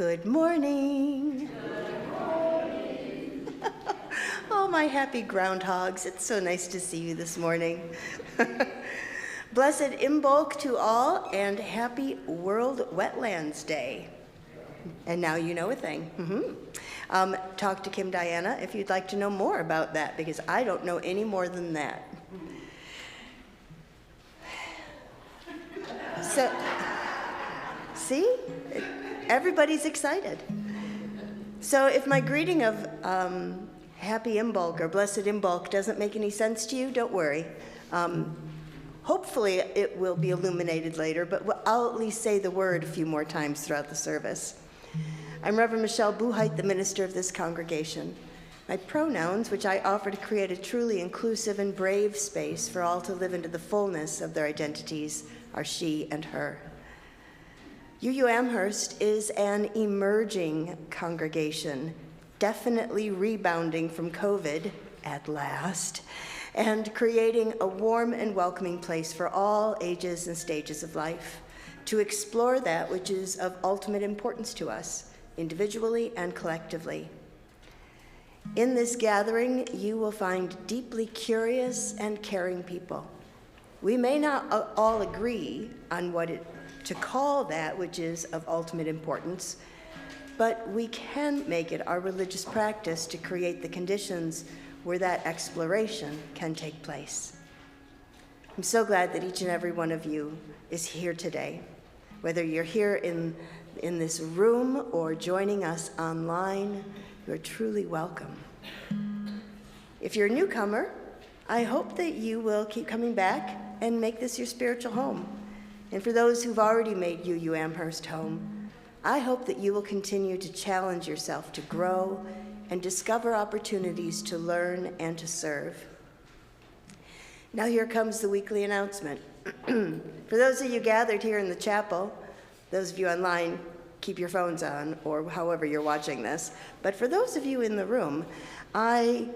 Good morning. Good morning. Oh, my happy groundhogs. It's so nice to see you this morning. Blessed Imbolc to all, and happy World Wetlands Day. And now you know a thing. Talk to Kim Diana if you'd like to know more about that, because I don't know any more than that. So, see? Everybody's excited. So if my greeting of Happy Imbolc or Blessed Imbolc doesn't make any sense to you, don't worry. Hopefully it will be illuminated later, but I'll at least say the word a few more times throughout the service. I'm Reverend Michelle Buhite, the minister of this congregation. My pronouns, which I offer to create a truly inclusive and brave space for all to live into the fullness of their identities, are she and her. UU Amherst is an emerging congregation, definitely rebounding from COVID at last, and creating a warm and welcoming place for all ages and stages of life to explore that which is of ultimate importance to us, individually and collectively. In this gathering, you will find deeply curious and caring people. We may not all agree on what to call that which is of ultimate importance, but we can make it our religious practice to create the conditions where that exploration can take place. I'm so glad that each and every one of you is here today. Whether you're here in this room or joining us online, you're truly welcome. If you're a newcomer, I hope that you will keep coming back and make this your spiritual home. And for those who've already made UU Amherst home, I hope that you will continue to challenge yourself to grow and discover opportunities to learn and to serve. Now here comes the weekly announcement. For those of you gathered here in the chapel, those of you online, keep your phones on, or however you're watching this. But for those of you in the room, I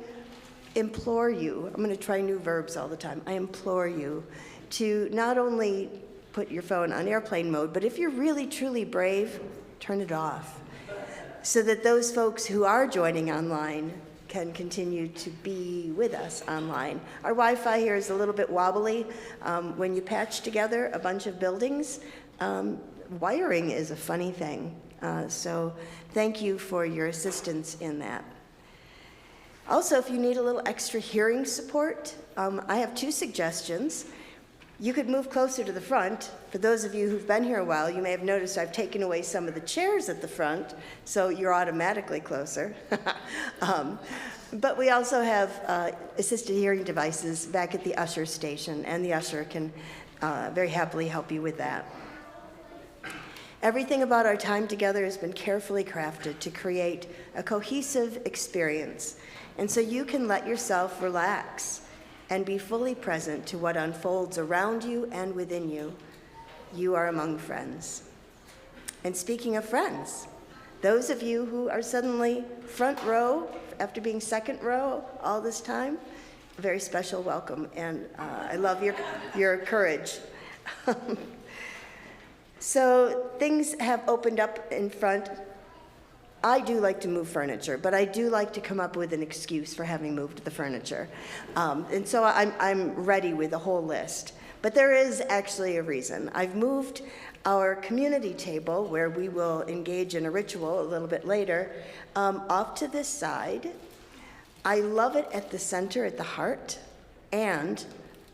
implore you, I'm going to try new verbs all the time, I implore you to not only put your phone on airplane mode, but if you're really truly brave, turn it off, so that those folks who are joining online can continue to be with us online. Our Wi-Fi here is a little bit wobbly. When you patch together a bunch of buildings, wiring is a funny thing. So thank you for your assistance in that. Also, if you need a little extra hearing support, I have two suggestions. You could move closer to the front. For those of you who've been here a while, you may have noticed I've taken away some of the chairs at the front, so you're automatically closer. But we also have assisted hearing devices back at the usher station, and the usher can very happily help you with that. Everything about our time together has been carefully crafted to create a cohesive experience, and so you can let yourself relax and be fully present to what unfolds around you and within you. You are among friends. And speaking of friends, those of you who are suddenly front row after being second row all this time, a very special welcome, and I love your courage. So things have opened up in front. I do like to move furniture, but I do like to come up with an excuse for having moved the furniture. And so I'm ready with a whole list. But there is actually a reason. I've moved our community table, where we will engage in a ritual a little bit later, off to this side. I love it at the center, at the heart, and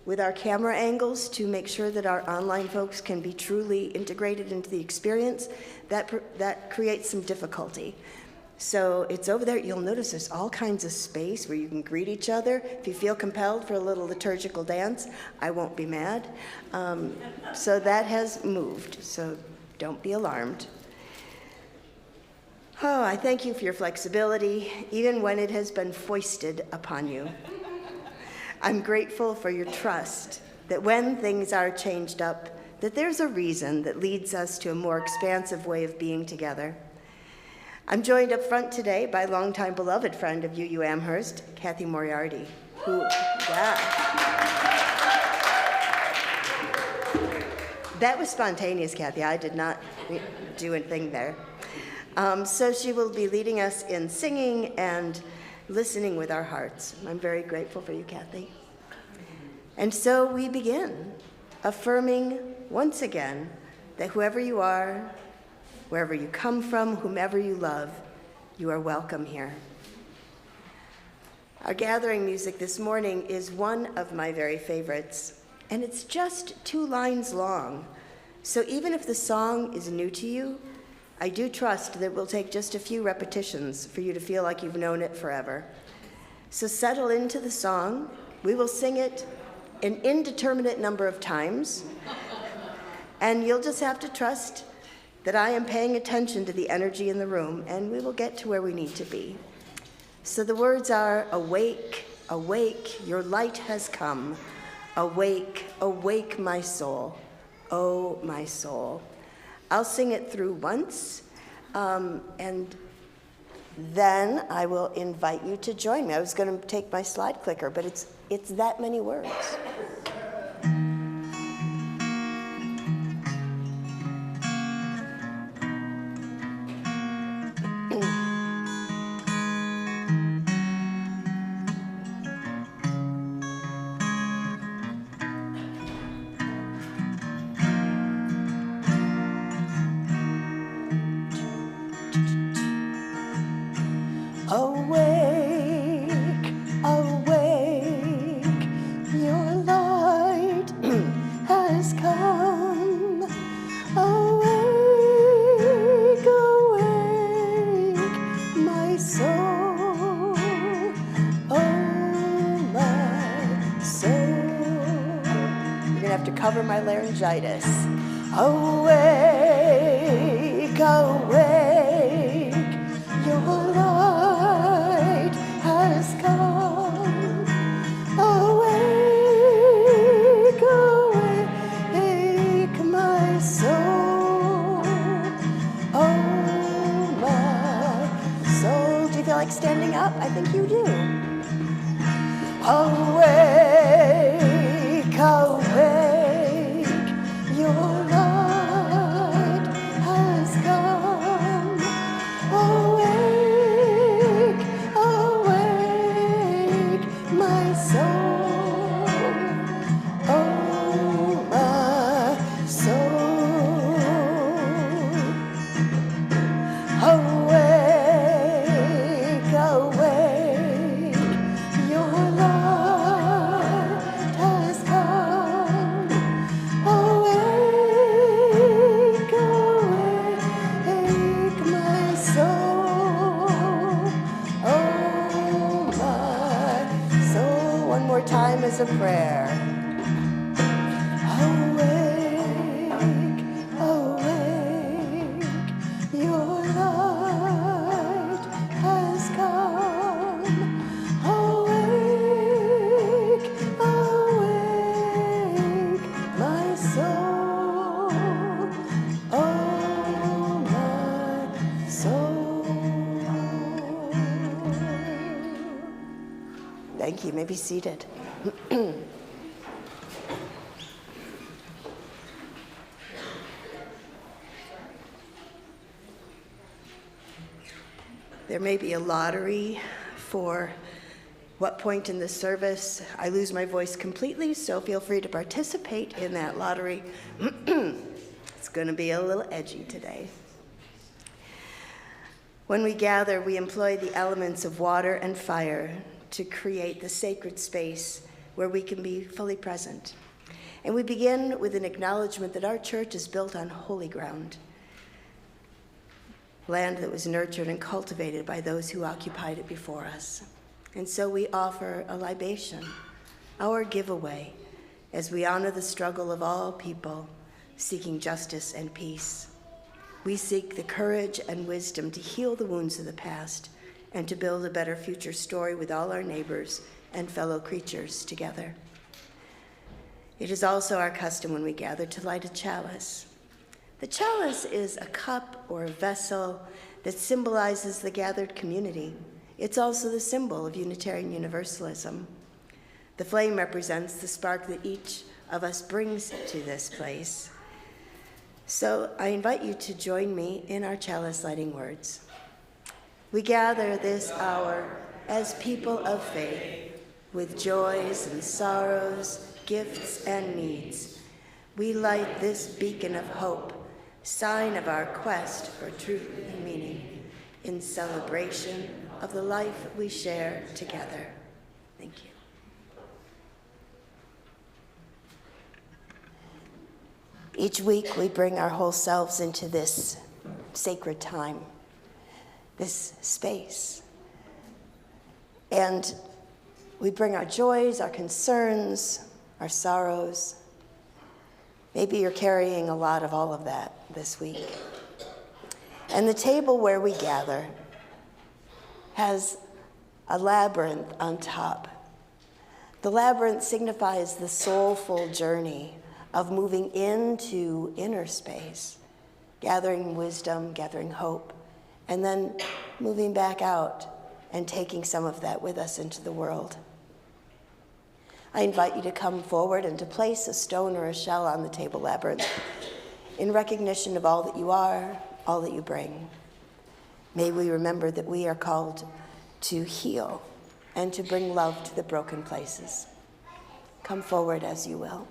with our camera angles to make sure that our online folks can be truly integrated into the experience, that creates some difficulty. So it's over there. You'll notice there's all kinds of space where you can greet each other. If you feel compelled for a little liturgical dance, I won't be mad. So that has moved, so don't be alarmed. Oh, I thank you for your flexibility, even when it has been foisted upon you. I'm grateful for your trust that when things are changed up, that there's a reason that leads us to a more expansive way of being together. I'm joined up front today by longtime beloved friend of UU Amherst, Kathy Moriarty, who, that was spontaneous, Kathy. I did not do anything there. So she will be leading us in singing and listening with our hearts. I'm very grateful for you, Kathy. And so we begin, affirming once again that whoever you are, wherever you come from, whomever you love, you are welcome here. Our gathering music this morning is one of my very favorites, and it's just 2 lines long. So even if the song is new to you, I do trust that it will take just a few repetitions for you to feel like you've known it forever. So settle into the song. We will sing it an indeterminate number of times, and you'll just have to trust that I am paying attention to the energy in the room, and we will get to where we need to be. So the words are, awake, awake, your light has come. Awake, awake, my soul, oh, my soul. I'll sing it through once, and then I will invite you to join me. I was going to take my slide clicker, but it's that many words. Awake, awake, your light has come. Awake, awake, my soul, oh, my soul. You're gonna have to cover my laryngitis. Awake, awake, your light has come. Awake, awake, my soul, oh, my soul. Do you feel like standing up? I think you do. Awake, awake, your light has come. Awake, awake, my soul, oh, my soul. Awake, awake, your light has come. Awake, awake, my soul, oh, my soul. One more time as a prayer. Awake, awake, your light has come. Awake, awake, my soul, oh, my soul. Thank you. You may be seated. There may be a lottery for what point in the service I lose my voice completely, so feel free to participate in that lottery. It's going to be a little edgy today. When we gather, we employ the elements of water and fire to create the sacred space where we can be fully present. And we begin with an acknowledgement that our church is built on holy ground, land that was nurtured and cultivated by those who occupied it before us. And so we offer a libation, our giveaway, as we honor the struggle of all people seeking justice and peace. We seek the courage and wisdom to heal the wounds of the past and to build a better future story with all our neighbors and fellow creatures together. It is also our custom when we gather to light a chalice. The chalice is a cup or a vessel that symbolizes the gathered community. It's also the symbol of Unitarian Universalism. The flame represents the spark that each of us brings to this place. So I invite you to join me in our chalice lighting words. We gather this hour as people of faith, with joys and sorrows, gifts and needs. We light this beacon of hope, sign of our quest for truth and meaning, in celebration of the life we share together. Thank you. Each week we bring our whole selves into this sacred time, this space. And we bring our joys, our concerns, our sorrows. Maybe you're carrying a lot of all of that this week. And the table where we gather has a labyrinth on top. The labyrinth signifies the soulful journey of moving into inner space, gathering wisdom, gathering hope, and then moving back out and taking some of that with us into the world. I invite you to come forward and to place a stone or a shell on the table labyrinth in recognition of all that you are, all that you bring. May we remember that we are called to heal and to bring love to the broken places. Come forward as you will.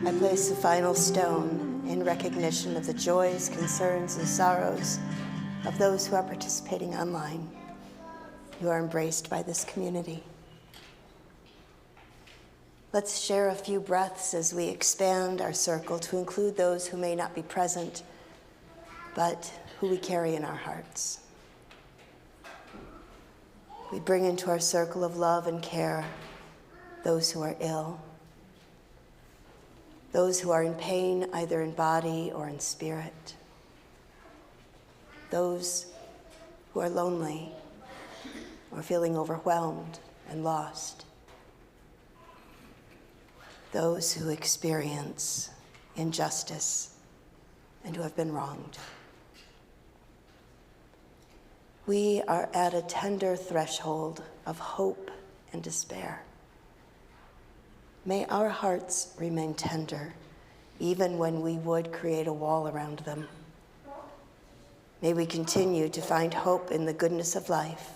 I place the final stone in recognition of the joys, concerns, and sorrows of those who are participating online. You are embraced by this community. Let's share a few breaths as we expand our circle to include those who may not be present, but who we carry in our hearts. We bring into our circle of love and care those who are ill, those who are in pain either in body or in spirit, those who are lonely or feeling overwhelmed and lost, those who experience injustice and who have been wronged. We are at a tender threshold of hope and despair. May our hearts remain tender, even when we would create a wall around them. May we continue to find hope in the goodness of life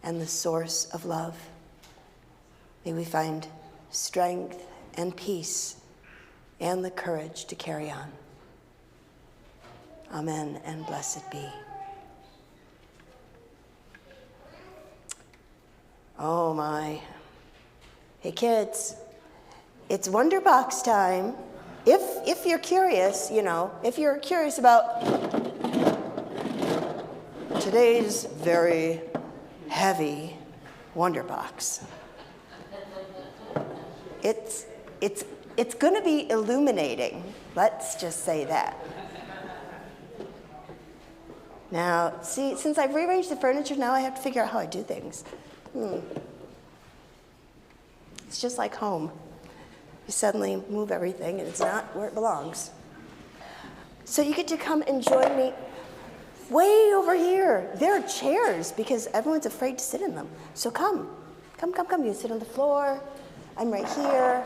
and the source of love. May we find strength and peace and the courage to carry on. Amen and blessed be. Oh my. Hey kids, it's Wonderbox time. If you're curious, if you're curious about today's very heavy Wonderbox, it's going to be illuminating. Let's just say that. Now, see, since I've rearranged the furniture, now I have to figure out how I do things. It's just like home. You suddenly move everything and it's not where it belongs. So you get to come and join me way over here. There are chairs because everyone's afraid to sit in them. So come. You can sit on the floor. I'm right here.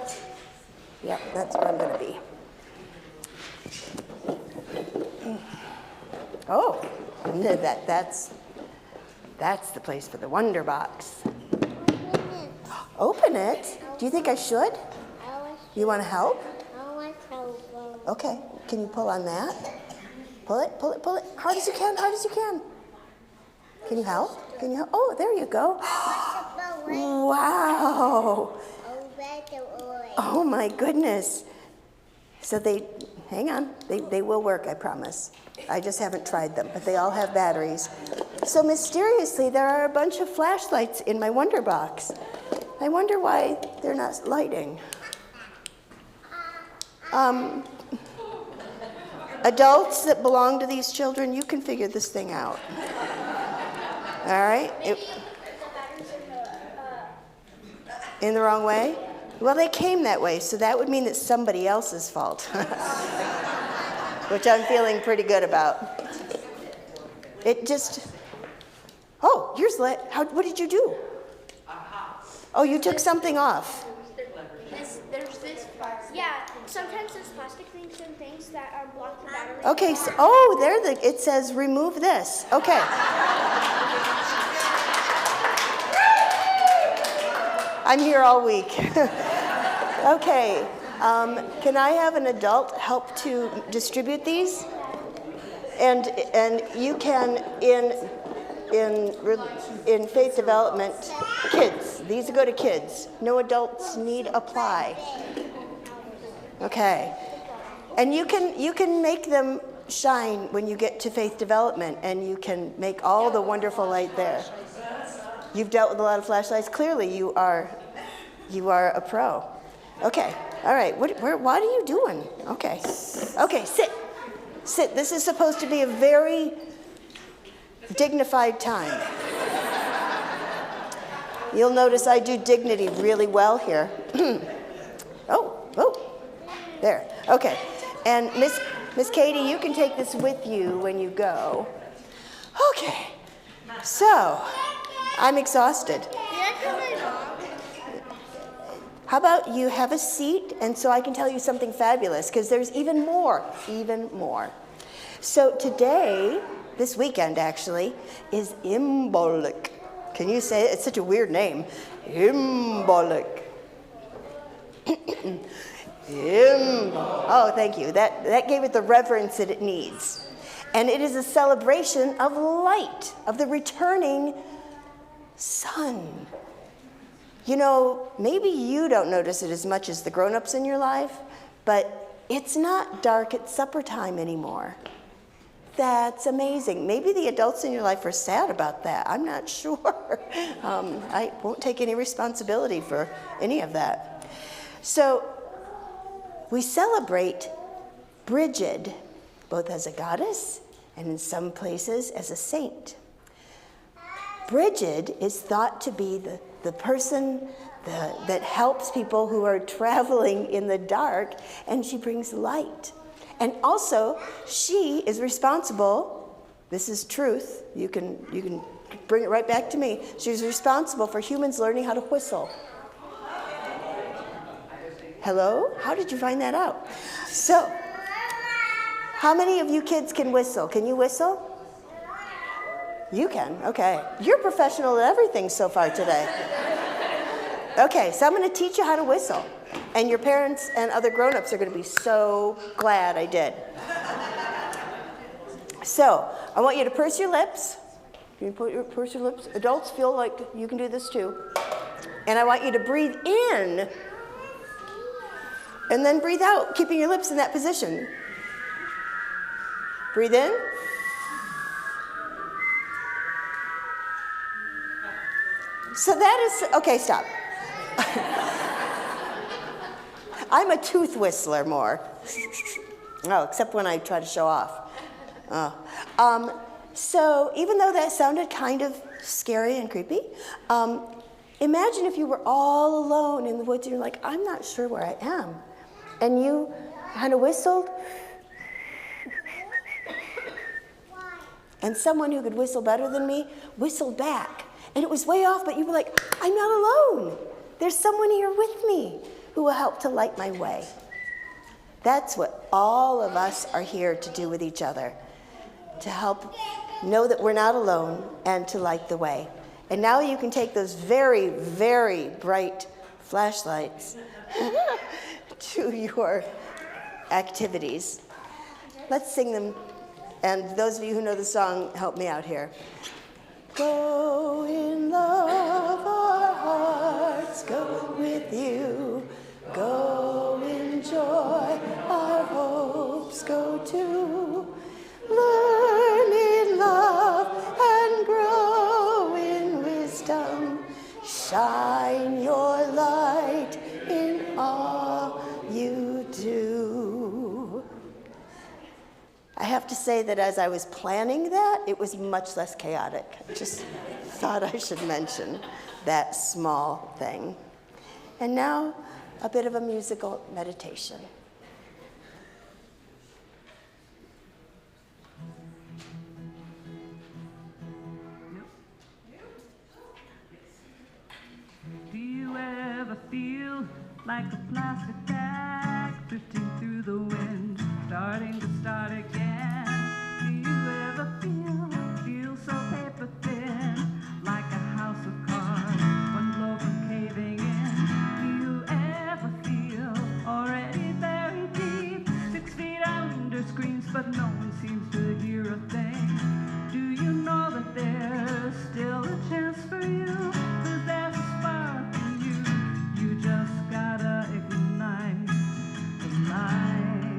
Yeah, that's where I'm going to be. Oh, that's the place for the Wonderbox. Open it? Do you think I should? You want to help? I want to help. Okay. Can you pull on that? Pull it. Hard as you can. Can you help? Oh, there you go. Wow. Oh my goodness. So hang on. They will work, I promise. I just haven't tried them, but they all have batteries. So mysteriously, there are a bunch of flashlights in my Wonderbox. I wonder why they're not lighting. Adults that belong to these children, you can figure this thing out. All right? In the wrong way? Well, they came that way, so that would mean it's somebody else's fault, which I'm feeling pretty good about. Oh, here's what did you do? Oh, you took something off. There's this, yeah, sometimes there's plastic things and things that are block the battery. Okay, so, it says remove this. Okay. I'm here all week. Okay, can I have an adult help to distribute these? And you can, in faith development, kids. These go to kids. No adults need apply. Okay. And you can make them shine when you get to faith development, and you can make all the wonderful light there. You've dealt with a lot of flashlights. Clearly, you are a pro. Okay. All right. What are you doing? Okay. Okay. Sit. This is supposed to be a very dignified time. You'll notice I do dignity really well here. Oh, there. Okay. And Miss Katie, you can take this with you when you go. Okay. So, I'm exhausted. How about you have a seat, and so I can tell you something fabulous, because there's even more. So today, this weekend actually, is Imbolc. Can you say it? It's such a weird name. Imbolc. Imbolc. Oh, thank you. That gave it the reverence that it needs. And it is a celebration of light, of the returning sun. You know, maybe you don't notice it as much as the grown-ups in your life, but it's not dark at supper time anymore. That's amazing. Maybe the adults in your life are sad about that. I'm not sure. I won't take any responsibility for any of that. So we celebrate Bridget, both as a goddess and in some places as a saint. Bridget is thought to be the person that helps people who are traveling in the dark, and she brings light. And also, she is responsible, this is truth, you can bring it right back to me, she's responsible for humans learning how to whistle. Hello? How did you find that out? So, how many of you kids can whistle? Can you whistle? You can, okay. You're professional at everything so far today. Okay, so I'm going to teach you how to whistle. And your parents and other grown-ups are going to be so glad I did. So, I want you to purse your lips. Can you purse your lips? Adults, feel like you can do this too. And I want you to breathe in and then breathe out, keeping your lips in that position. Breathe in. So that is, okay, stop. I'm a tooth whistler more. Oh, except when I try to show off. Oh. So even though that sounded kind of scary and creepy, imagine if you were all alone in the woods and you're like, I'm not sure where I am. And you kind of whistled. And someone who could whistle better than me whistled back. And it was way off, but you were like, I'm not alone. There's someone here with me who will help to light my way. That's what all of us are here to do with each other, to help know that we're not alone and to light the way. And now you can take those very, very bright flashlights to your activities. Let's sing them. And those of you who know the song, help me out here. Go in love, our hearts go with you. Go in joy, our hopes go too. Learn in love and grow in wisdom. Shine your light in all you do. I have to say that as I was planning that, it was much less chaotic. I just thought I should mention that small thing. And now, a bit of a musical meditation. Do you ever feel like a plastic bag drifting through the wind, starting to start again? Do you ever feel so paper thin, like a house of cards, one blow from caving in? Do you ever feel already buried deep, 6 feet under screens, but no one seems to hear a thing? Do you know that there's still a chance for you? 'Cause there's a spark in you. You just gotta ignite the light.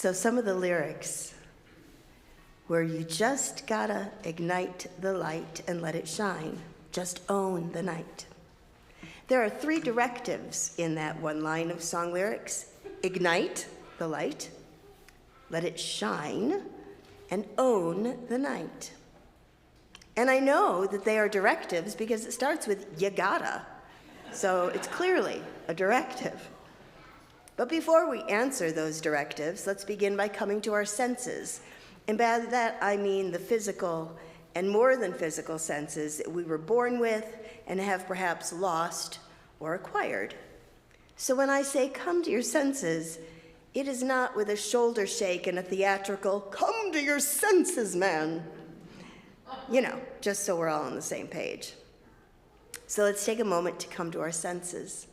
So some of the lyrics where you just gotta ignite the light and let it shine. Just own the night. There are 3 directives in that one line of song lyrics. Ignite the light, let it shine, and own the night. And I know that they are directives because it starts with you gotta. So it's clearly a directive. But before we answer those directives, let's begin by coming to our senses. And by that, I mean the physical and more than physical senses that we were born with and have perhaps lost or acquired. So when I say come to your senses, it is not with a shoulder shake and a theatrical, come to your senses, man. You know, just so we're all on the same page. So let's take a moment to come to our senses.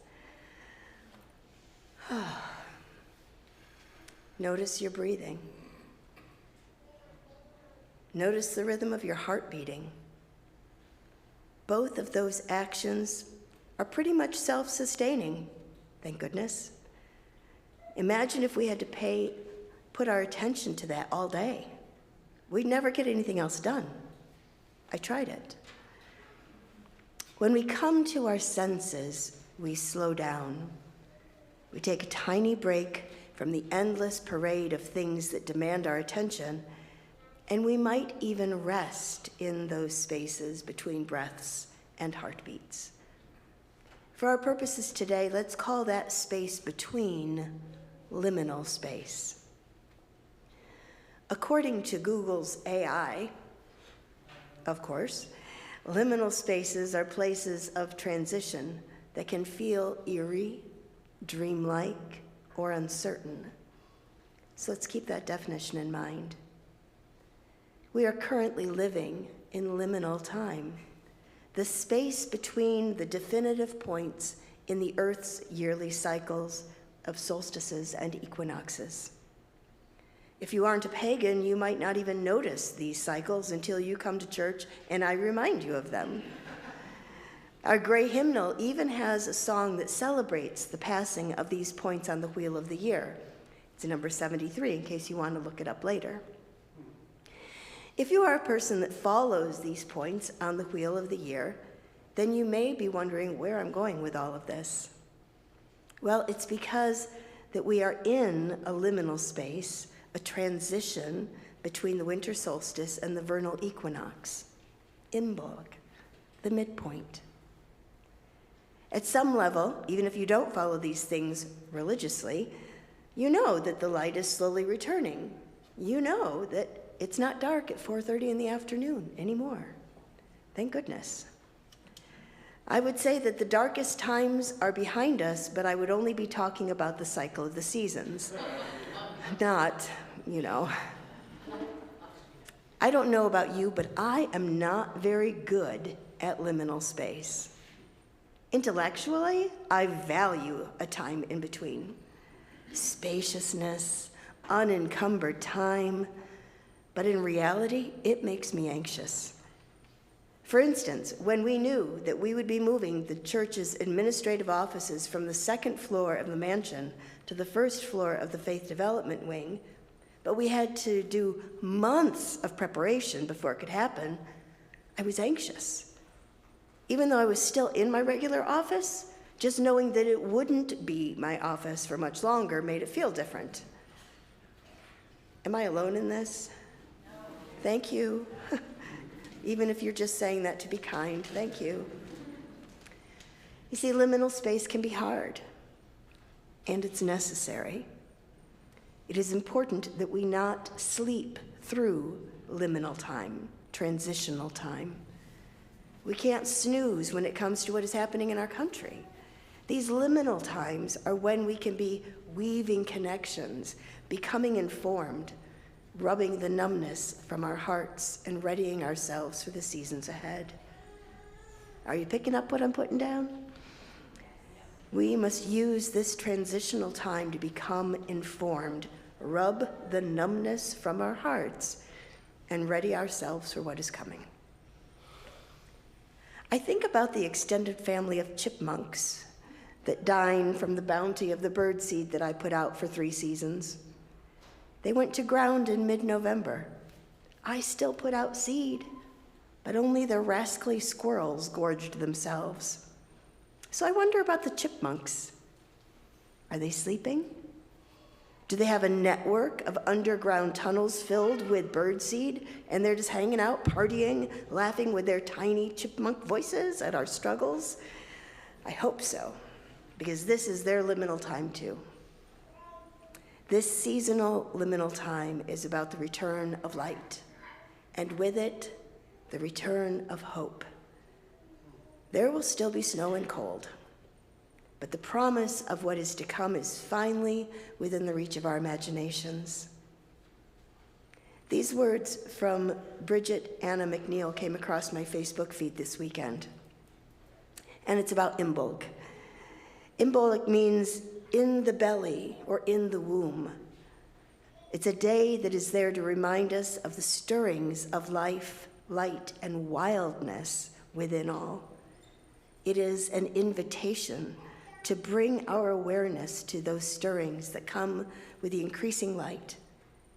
Notice your breathing. Notice the rhythm of your heart beating. Both of those actions are pretty much self-sustaining, thank goodness. Imagine if we had to put our attention to that all day. We'd never get anything else done. I tried it. When we come to our senses, we slow down. We take a tiny break from the endless parade of things that demand our attention, and we might even rest in those spaces between breaths and heartbeats. For our purposes today, let's call that space between liminal space. According to Google's AI, of course, liminal spaces are places of transition that can feel eerie, dreamlike, or uncertain. So let's keep that definition in mind. We are currently living in liminal time, the space between the definitive points in the Earth's yearly cycles of solstices and equinoxes. If you aren't a pagan, you might not even notice these cycles until you come to church and I remind you of them. Our gray hymnal even has a song that celebrates the passing of these points on the wheel of the year. It's number 73, in case you want to look it up later. If you are a person that follows these points on the wheel of the year, then you may be wondering where I'm going with all of this. Well, it's because that we are in a liminal space, a transition between the winter solstice and the vernal equinox, Imbolc, the midpoint. At some level, even if you don't follow these things religiously, you know that the light is slowly returning. You know that it's not dark at 4:30 in the afternoon anymore. Thank goodness. I would say that the darkest times are behind us, but I would only be talking about the cycle of the seasons. Not, I don't know about you, but I am not very good at liminal space. Intellectually, I value a time in between. Spaciousness, unencumbered time, but in reality, it makes me anxious. For instance, when we knew that we would be moving the church's administrative offices from the 2nd floor of the mansion to the 1st floor of the Faith Development Wing, but we had to do months of preparation before it could happen, I was anxious. Even though I was still in my regular office, just knowing that it wouldn't be my office for much longer made it feel different. Am I alone in this? Thank you. Even if you're just saying that to be kind, thank you. You see, liminal space can be hard, and it's necessary. It is important that we not sleep through liminal time, transitional time. We can't snooze when it comes to what is happening in our country. These liminal times are when we can be weaving connections, becoming informed, rubbing the numbness from our hearts and readying ourselves for the seasons ahead. Are you picking up what I'm putting down? We must use this transitional time to become informed, rub the numbness from our hearts, and ready ourselves for what is coming. I think about the extended family of chipmunks that dine from the bounty of the birdseed that I put out for 3 seasons. They went to ground in mid-November. I still put out seed, but only the rascally squirrels gorged themselves. So I wonder about the chipmunks. Are they sleeping? Do they have a network of underground tunnels filled with birdseed, and they're just hanging out, partying, laughing with their tiny chipmunk voices at our struggles? I hope so, because this is their liminal time too. This seasonal liminal time is about the return of light, and with it, the return of hope. There will still be snow and cold, but the promise of what is to come is finally within the reach of our imaginations. These words from Bridget Anna McNeil came across my Facebook feed this weekend, and it's about Imbolc. Imbolc means in the belly or in the womb. It's a day that is there to remind us of the stirrings of life, light, and wildness within all. It is an invitation to bring our awareness to those stirrings that come with the increasing light,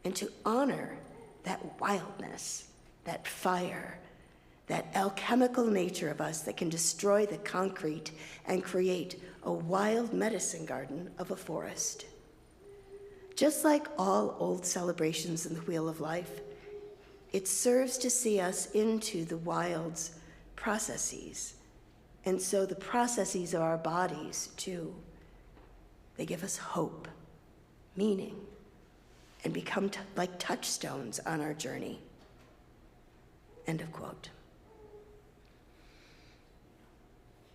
and to honor that wildness, that fire, that alchemical nature of us that can destroy the concrete and create a wild medicine garden of a forest. Just like all old celebrations in the Wheel of Life, it serves to see us into the wild's processes. And so the processes of our bodies, too, they give us hope, meaning, and become like touchstones on our journey. End of quote.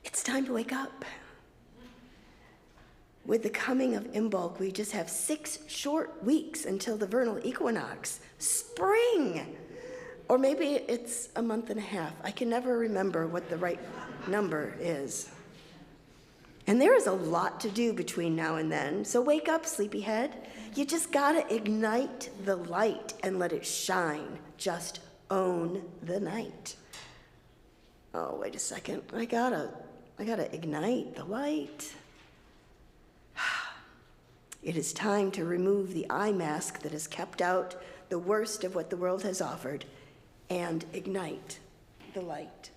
It's time to wake up. With the coming of Imbolc, we just have 6 short weeks until the vernal equinox, spring. Or maybe it's a month and a half. I can never remember what the right number is. And there is a lot to do between now and then, so wake up, sleepyhead. You just gotta ignite the light and let it shine. Just own the night. Oh, wait a second. I gotta ignite the light. It is time to remove the eye mask that has kept out the worst of what the world has offered and ignite the light.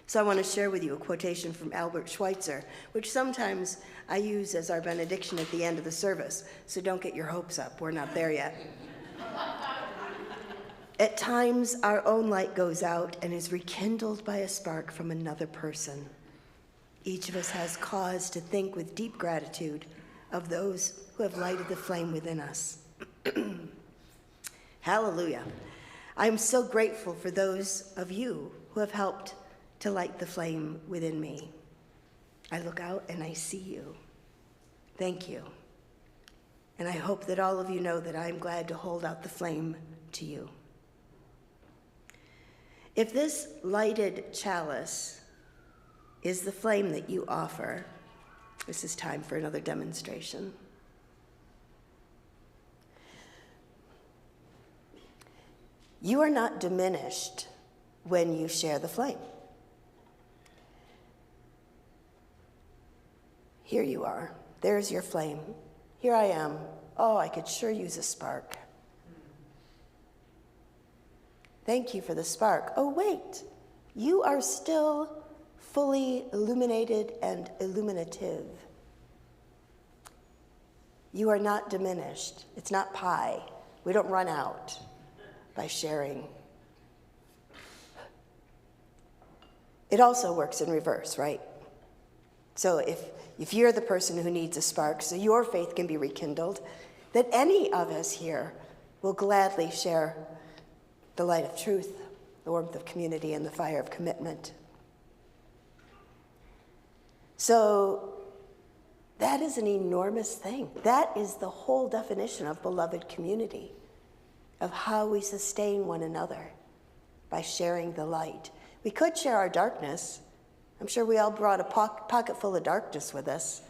So I want to share with you a quotation from Albert Schweitzer, which sometimes I use as our benediction at the end of the service, so don't get your hopes up. We're not there yet. At times, our own light goes out and is rekindled by a spark from another person. Each of us has cause to think with deep gratitude of those who have lighted the flame within us. Hallelujah. I am so grateful for those of you who have helped to light the flame within me. I look out and I see you. Thank you. And I hope that all of you know that I'm glad to hold out the flame to you. If this lighted chalice is the flame that you offer, this is time for another demonstration. You are not diminished when you share the flame. Here you are. There's your flame. Here I am. Oh, I could sure use a spark. Thank you for the spark. Oh, wait. You are still fully illuminated and illuminative. You are not diminished. It's not pie. We don't run out by sharing. It also works in reverse, right? So if you're the person who needs a spark so your faith can be rekindled, that any of us here will gladly share the light of truth, the warmth of community, and the fire of commitment. So that is an enormous thing. That is the whole definition of beloved community, of how we sustain one another by sharing the light. We could share our darkness. I'm sure we all brought a pocket full of darkness with us.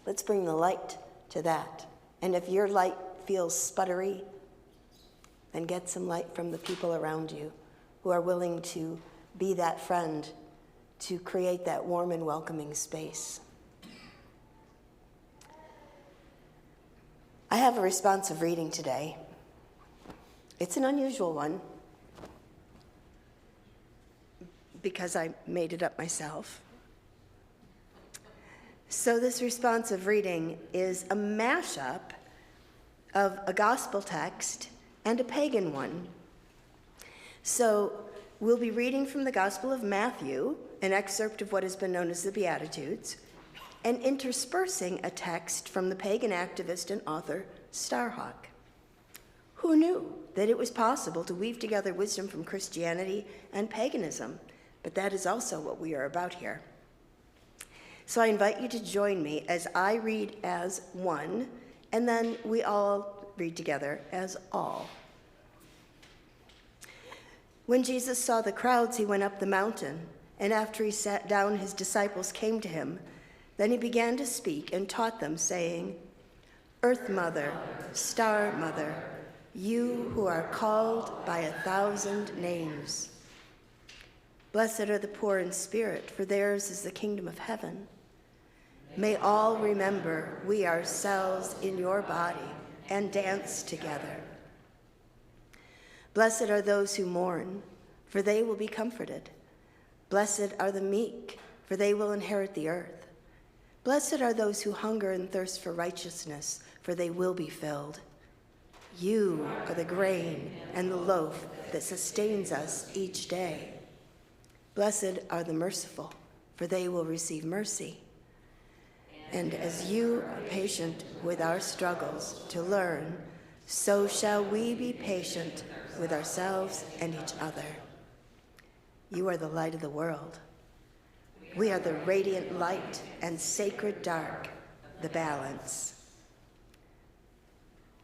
Let's bring the light to that. And if your light feels sputtery, then get some light from the people around you who are willing to be that friend, to create that warm and welcoming space. I have a responsive reading today. It's an unusual one because I made it up myself. So this responsive reading is a mashup of a gospel text and a pagan one. So we'll be reading from the Gospel of Matthew, an excerpt of what has been known as the Beatitudes, and interspersing a text from the pagan activist and author Starhawk. Who knew that it was possible to weave together wisdom from Christianity and paganism? But that is also what we are about here. So I invite you to join me as I read as one, and then we all read together as all. When Jesus saw the crowds, he went up the mountain, and after he sat down, his disciples came to him. Then he began to speak and taught them, saying, Earth Mother, Star Mother, you who are called by 1,000 names. Blessed are the poor in spirit, for theirs is the kingdom of heaven. May all remember we are cells in your body and dance together. Blessed are those who mourn, for they will be comforted. Blessed are the meek, for they will inherit the earth. Blessed are those who hunger and thirst for righteousness, for they will be filled. You are the grain and the loaf that sustains us each day. Blessed are the merciful, for they will receive mercy. And as you are patient with our struggles to learn, so shall we be patient with ourselves and each other. You are the light of the world. We are the radiant light and sacred dark, the balance.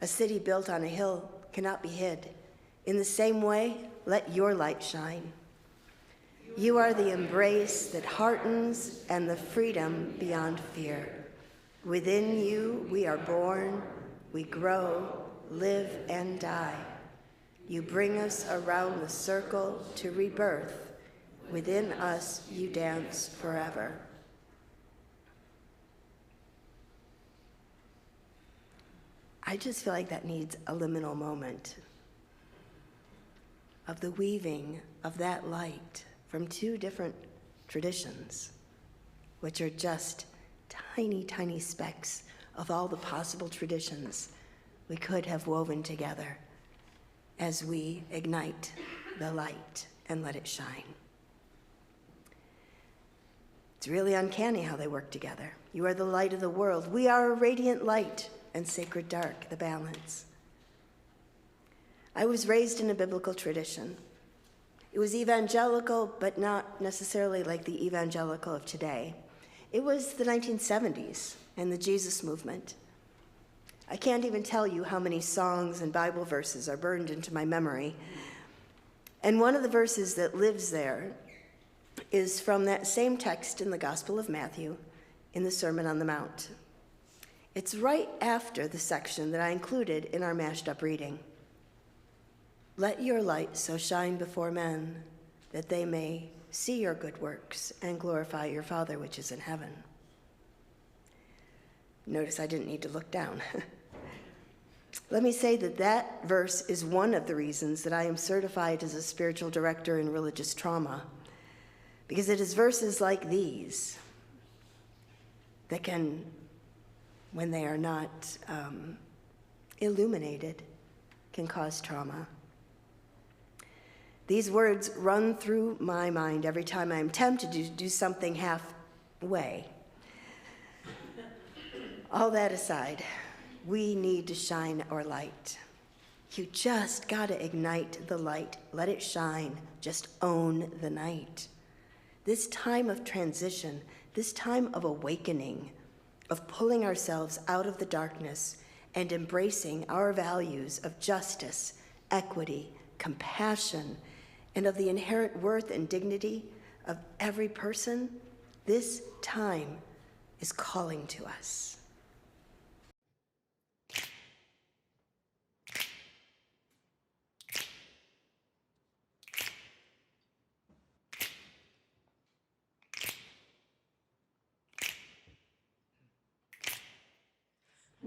A city built on a hill cannot be hid. In the same way, let your light shine. You are the embrace that heartens and the freedom beyond fear. Within you, we are born, we grow, live, and die. You bring us around the circle to rebirth. Within us, you dance forever. I just feel like that needs a liminal moment of the weaving of that light from two different traditions, which are just tiny, tiny specks of all the possible traditions we could have woven together as we ignite the light and let it shine. It's really uncanny how they work together. You are the light of the world. We are a radiant light and sacred dark, the balance. I was raised in a biblical tradition. It was evangelical, but not necessarily like the evangelical of today. It was the 1970s and the Jesus movement. I can't even tell you how many songs and Bible verses are burned into my memory. And one of the verses that lives there is from that same text in the Gospel of Matthew in the Sermon on the Mount. It's right after the section that I included in our mashed up reading. Let your light so shine before men that they may see your good works and glorify your Father which is in heaven. Notice I didn't need to look down. Let me say that that verse is one of the reasons that I am certified as a spiritual director in religious trauma, because it is verses like these that can, when they are not illuminated, can cause trauma. These words run through my mind every time I'm tempted to do something halfway. All that aside, we need to shine our light. You just gotta ignite the light. Let it shine. Just own the night. This time of transition, this time of awakening, of pulling ourselves out of the darkness and embracing our values of justice, equity, compassion, and of the inherent worth and dignity of every person, this time is calling to us.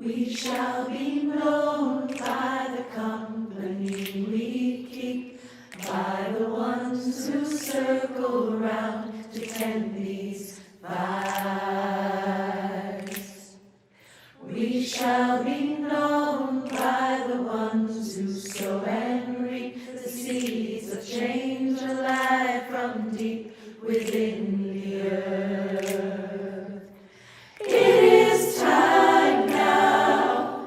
We shall be known by the company we keep, by the ones who circle round to tend these fires. We shall be known by the ones who sow and reap the seeds of change alive from deep within the earth. It is time now.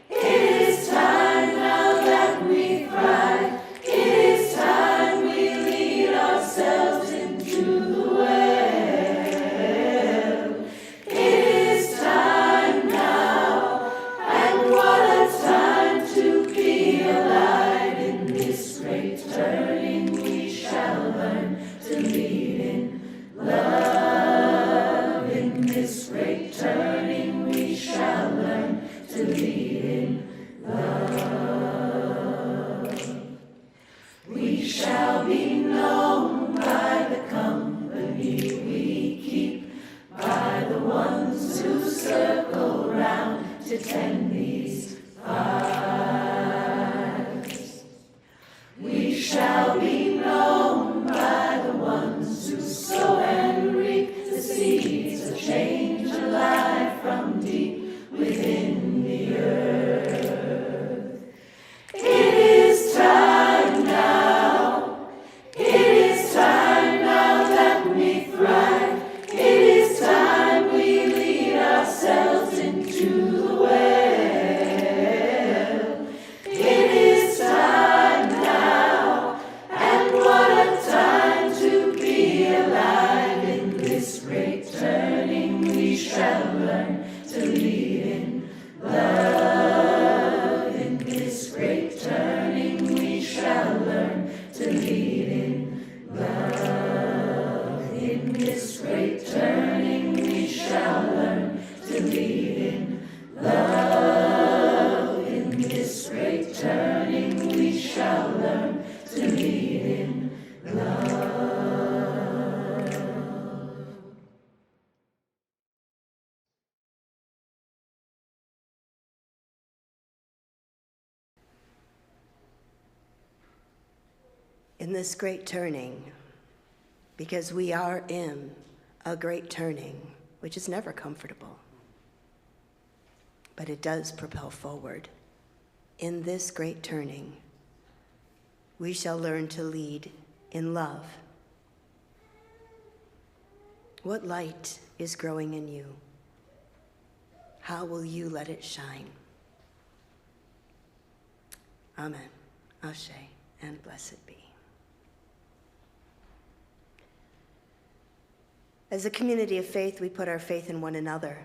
It is time now that we thrive. It is time we lead ourselves into the well. It is time now, and what a time to be alive. In this great turning we shall learn to lead in love. In this great turning we shall learn to lead in love. We shall be known by the company we keep, by the ones who circle round to tend these fires. We shall be known by the ones who sow and reap the seeds of change alive from deep within the earth. It is time now. It is time now that we thrive. It is time we lead ourselves into the well. It is time now, and what a time to be alive. In this great turning we shall learn to lead in love. In this great turning we shall learn to lead in love. In this great turning we shall learn to lead in love. In this great turning we shall learn to lead in love. In this great turning, because we are in a great turning, which is never comfortable, but it does propel forward. In this great turning, we shall learn to lead in love. What light is growing in you? How will you let it shine? Amen. Ashe, and blessed be. As a community of faith, we put our faith in one another.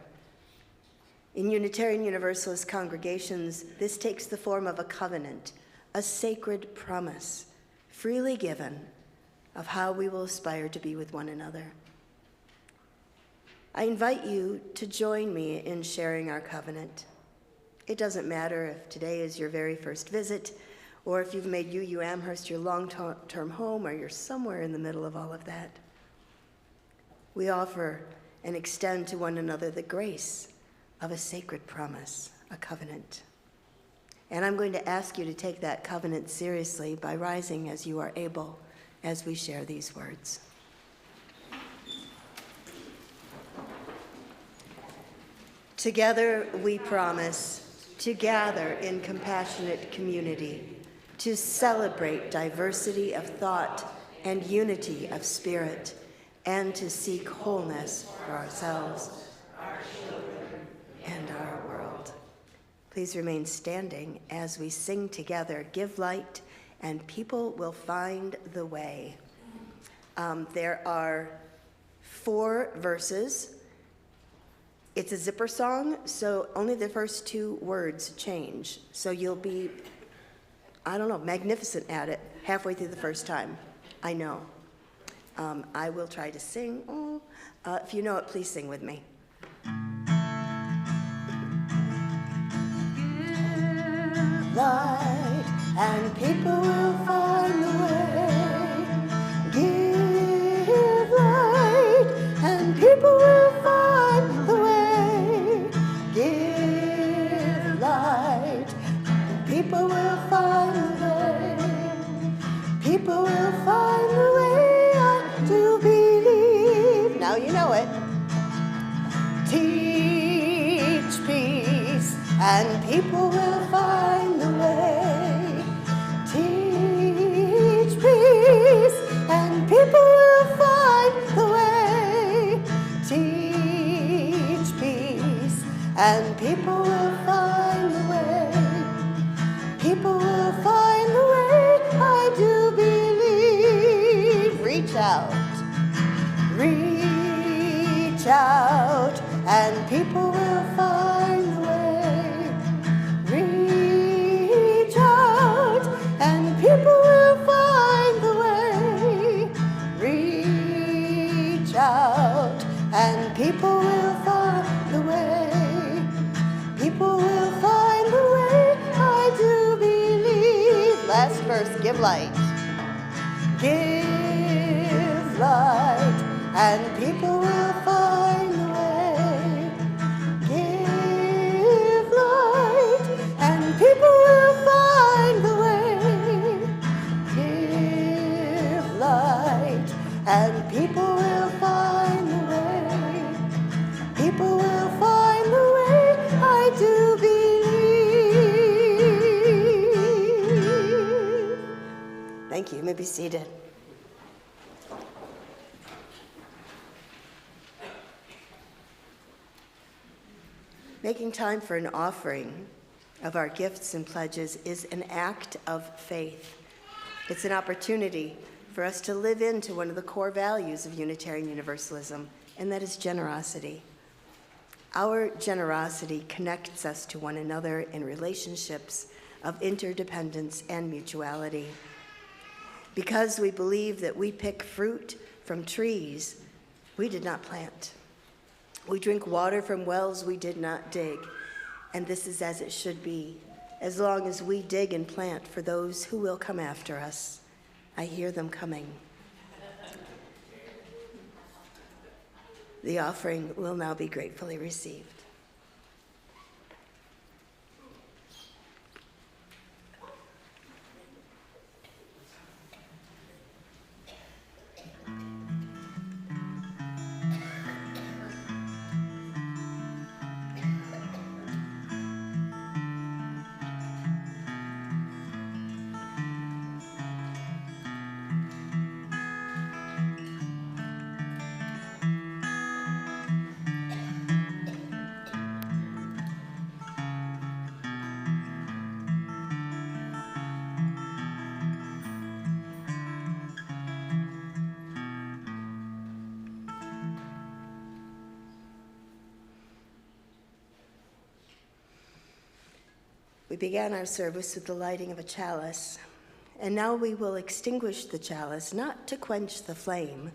In Unitarian Universalist congregations, this takes the form of a covenant, a sacred promise, freely given, of how we will aspire to be with one another. I invite you to join me in sharing our covenant. It doesn't matter if today is your very first visit, or if you've made UU Amherst your long-term home, or you're somewhere in the middle of all of that. We offer and extend to one another the grace of a sacred promise, a covenant. And I'm going to ask you to take that covenant seriously by rising as you are able as we share these words. Together we promise to gather in compassionate community, to celebrate diversity of thought and unity of spirit, and to seek wholeness for ourselves, our children, and our world. Please remain standing as we sing together, Give Light, and People Will Find the Way. There are 4 verses. It's a zipper song, so only the first 2 words change. So you'll be, magnificent at it halfway through the first time. I know. I will try to sing. If you know it, please sing with me. Give light, and people will find the way. Give light, and people will find the way. Give Now you know it. Teach peace, and people will find the way. Teach peace, and people will find the way. Teach peace, and people will find the way. People will find the way, I do believe. Reach out. Reach out, and people will find the way. Reach out, and people will find the way. Reach out, and people will find the way. People will find the way, I do believe. Last verse, give light. Give light, and people will find the way. Give light, and people will find the way. Give light, and people will find the way. People will find the way, I do believe. Thank you. You may be seated. Making time for an offering of our gifts and pledges is an act of faith. It's an opportunity for us to live into one of the core values of Unitarian Universalism, and that is generosity. Our generosity connects us to one another in relationships of interdependence and mutuality. Because we believe that we pick fruit from trees we did not plant. We drink water from wells we did not dig, and this is as it should be, as long as we dig and plant for those who will come after us. I hear them coming. The offering will now be gratefully received. We began our service with the lighting of a chalice, and now we will extinguish the chalice, not to quench the flame,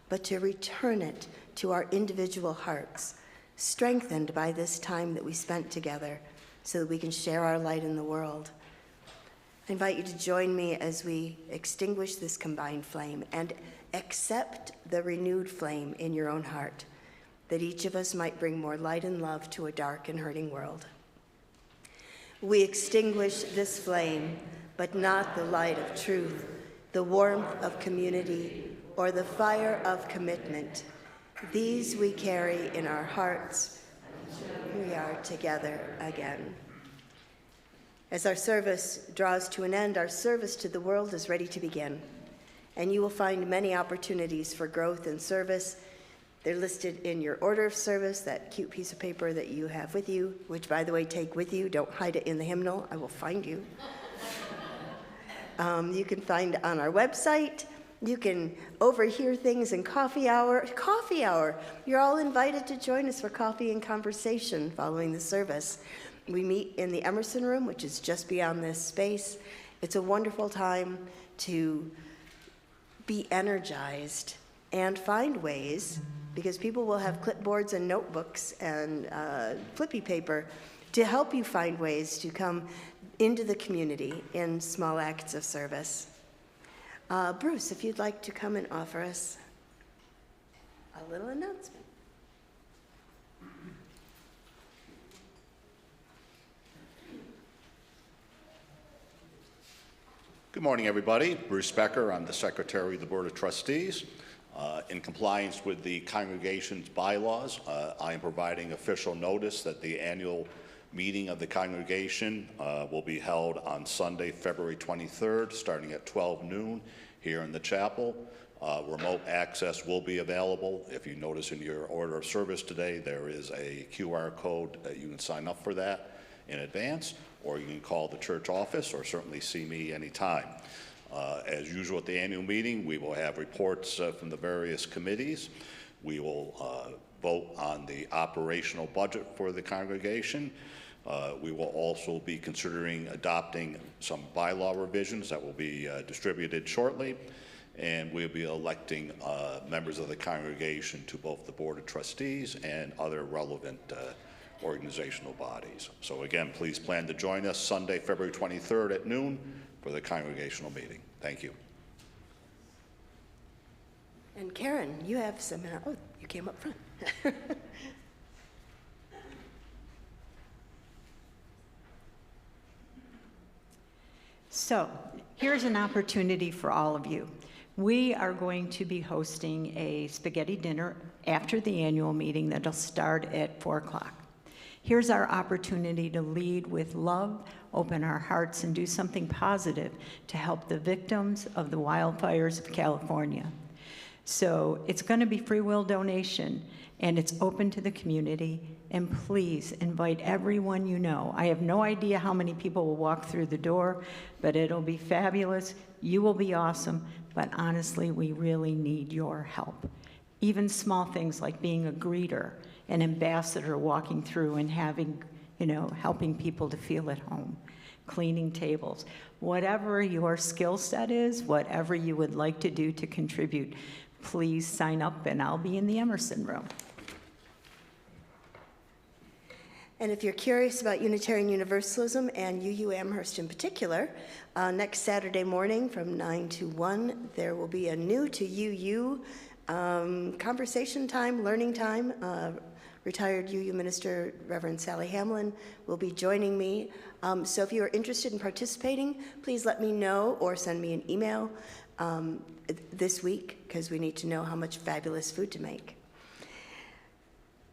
but to return it to our individual hearts, strengthened by this time that we spent together so that we can share our light in the world. I invite you to join me as we extinguish this combined flame and accept the renewed flame in your own heart, that each of us might bring more light and love to a dark and hurting world. We extinguish this flame, but not the light of truth, the warmth of community, or the fire of commitment. These we carry in our hearts. We are together again. As our service draws to an end, our service to the world is ready to begin, and you will find many opportunities for growth and service. They're listed in your order of service, that cute piece of paper that you have with you, which, by the way, take with you. Don't hide it in the hymnal. I will find you. You can find on our website. You can overhear things in coffee hour. Coffee hour. You're all invited to join us for coffee and conversation following the service. We meet in the Emerson Room, which is just beyond this space. It's a wonderful time to be energized and find ways, because people will have clipboards and notebooks and flippy paper to help you find ways to come into the community in small acts of service. Bruce, if you'd like to come and offer us a little announcement. Good morning, everybody. Bruce Becker. I'm the Secretary of the Board of Trustees. In compliance with the congregation's bylaws, I am providing official notice that the annual meeting of the congregation will be held on Sunday, February 23rd, starting at 12 noon here in the chapel. Remote access will be available. If you notice in your order of service today, there is a QR code that you can sign up for that in advance, or you can call the church office or certainly see me anytime. As usual at the annual meeting, we will have reports from the various committees. We will vote on the operational budget for the congregation. We will also be considering adopting some bylaw revisions that will be distributed shortly, and we'll be electing members of the congregation to both the Board of Trustees and other relevant organizational bodies. So again, please plan to join us Sunday, February 23rd at noon for the congregational meeting. Thank you. And Karen, you have some, oh, you came up front. So here's an opportunity for all of you. We are going to be hosting a spaghetti dinner after the annual meeting that'll start at 4 o'clock. Here's our opportunity to lead with love, open our hearts, and do something positive to help the victims of the wildfires of California. So it's going to be free will donation, and it's open to the community, and please invite everyone you know. I have no idea how many people will walk through the door, but it'll be fabulous. You will be awesome, but honestly, we really need your help. Even small things like being a greeter, an ambassador walking through and having, helping people to feel at home, cleaning tables. Whatever your skill set is, whatever you would like to do to contribute, please sign up and I'll be in the Emerson room. And if you're curious about Unitarian Universalism and UU Amherst in particular, next Saturday morning from 9 to 1, there will be a new to UU conversation time, learning time. Retired UU Minister Reverend Sally Hamlin will be joining me. So if you are interested in participating, please let me know or send me an email this week, because we need to know how much fabulous food to make.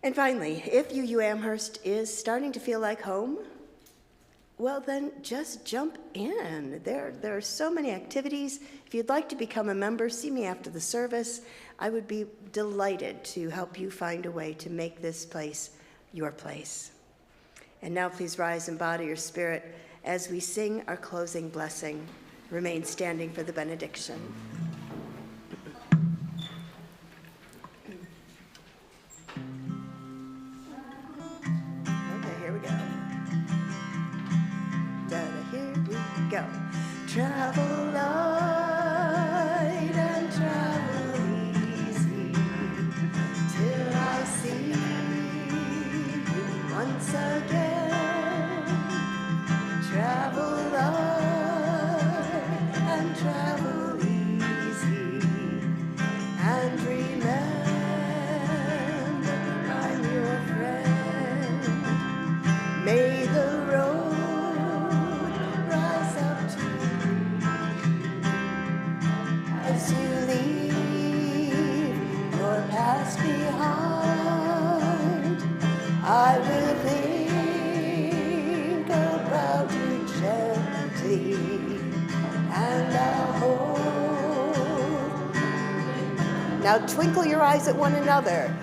And finally, if UU Amherst is starting to feel like home, well then just jump in. There are so many activities. If you'd like to become a member, see me after the service. I would be delighted to help you find a way to make this place your place. And now please rise in body or spirit as we sing our closing blessing. Remain standing for the benediction. Okay, here we go. Here we go. Travel light and travel easy till I see you once again. Travel light and travel easy, and remember I'm your friend. May the road rise up to you as you leave your past behind. I will think about you gently, and I'll hold. Now twinkle your eyes at one another.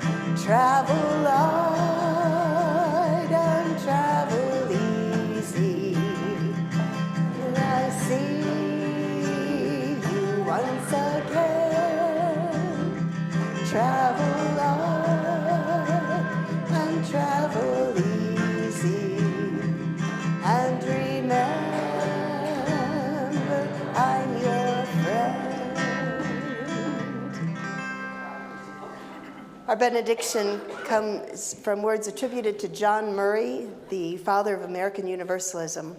Travel light and travel easy till I see you once again. Travel light and travel easy, and remember I'm your friend. Our benediction comes from words attributed to John Murray, the father of American Universalism.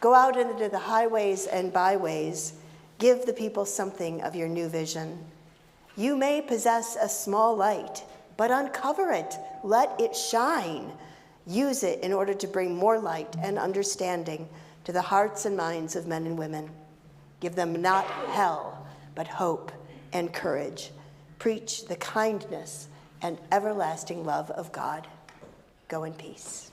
Go out into the highways and byways, give the people something of your new vision. You may possess a small light, but uncover it, let it shine. Use it in order to bring more light and understanding to the hearts and minds of men and women. Give them not hell, but hope and courage. preach the kindness and everlasting love of God. Go in peace.